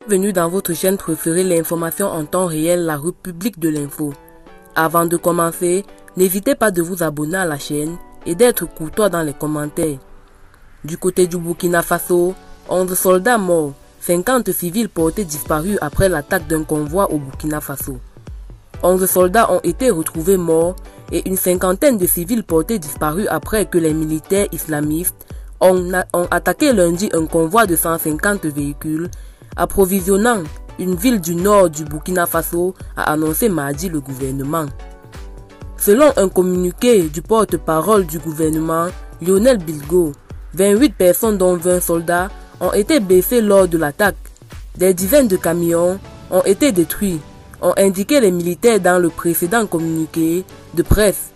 Bienvenue dans votre chaîne préférée, l'information en temps réel, la République de l'info. Avant de commencer, n'hésitez pas de vous abonner à la chaîne et d'être courtois dans les commentaires. Du côté du Burkina Faso, 11 soldats morts, 50 civils portés disparus après l'attaque d'un convoi au Burkina Faso. 11 soldats ont été retrouvés morts et une cinquantaine de civils portés disparus après que les militaires islamistes ont attaqué lundi un convoi de 150 véhicules approvisionnant une ville du nord du Burkina Faso, a annoncé mardi le gouvernement. Selon un communiqué du porte-parole du gouvernement, Lionel Bilgo, 28 personnes dont 20 soldats ont été blessés lors de l'attaque. Des dizaines de camions ont été détruits, ont indiqué les militaires dans le précédent communiqué de presse.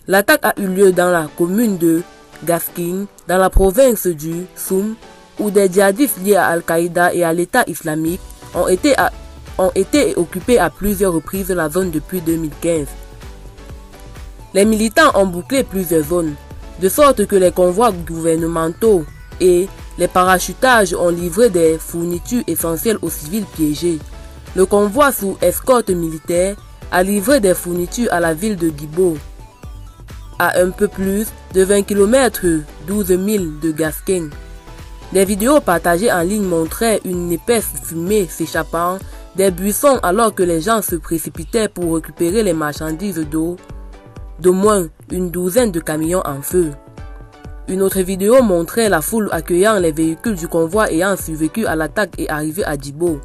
L'attaque a eu lieu dans la commune de Gasking, dans la province du Soum, où des djihadistes liés à Al-Qaïda et à l'État islamique ont été occupés à plusieurs reprises la zone depuis 2015. Les militants ont bouclé plusieurs zones, de sorte que les convois gouvernementaux et les parachutages ont livré des fournitures essentielles aux civils piégés. Le convoi sous escorte militaire a livré des fournitures à la ville de Guibo, à un peu plus de 20 km 12 000 de Gasking. Des vidéos partagées en ligne montraient une épaisse fumée s'échappant des buissons alors que les gens se précipitaient pour récupérer les marchandises d'au moins une douzaine de camions en feu. Une autre vidéo montrait la foule accueillant les véhicules du convoi ayant survécu à l'attaque et arrivé à Djibo.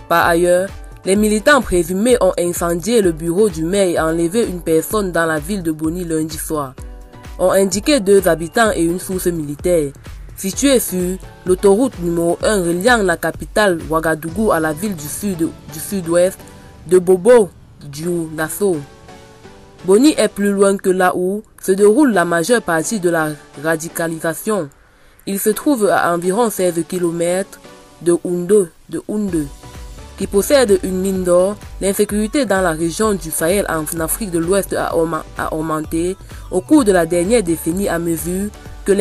Par ailleurs, les militants présumés ont incendié le bureau du maire et enlevé une personne dans la ville de Boni lundi soir, ont indiqué 2 habitants et une source militaire. Situé sur l'autoroute numéro 1 reliant la capitale Ouagadougou à la ville du sud-ouest de Bobo-Dioulasso. Boni est plus loin que là où se déroule la majeure partie de la radicalisation. Il se trouve à environ 16 km de Houndé, qui possède une mine d'or. L'insécurité dans la région du Sahel en Afrique de l'Ouest a augmenté au cours de la dernière décennie à mesure que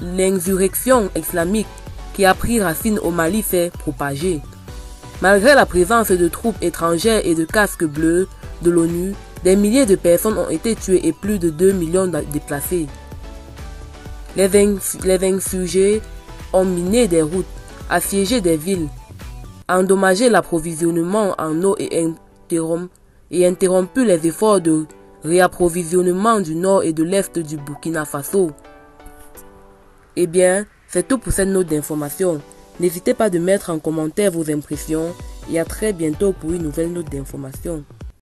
l'insurrection islamique qui a pris racine au Mali s'est propagée. Malgré la présence de troupes étrangères et de casques bleus de l'ONU, des milliers de personnes ont été tuées et plus de 2 millions déplacés. Les insurgés ont miné des routes, assiégé des villes, endommagé l'approvisionnement en eau et interrompu les efforts de réapprovisionnement du nord et de l'est du Burkina Faso. Eh bien, c'est tout pour cette note d'information. N'hésitez pas de mettre en commentaire vos impressions et à très bientôt pour une nouvelle note d'information.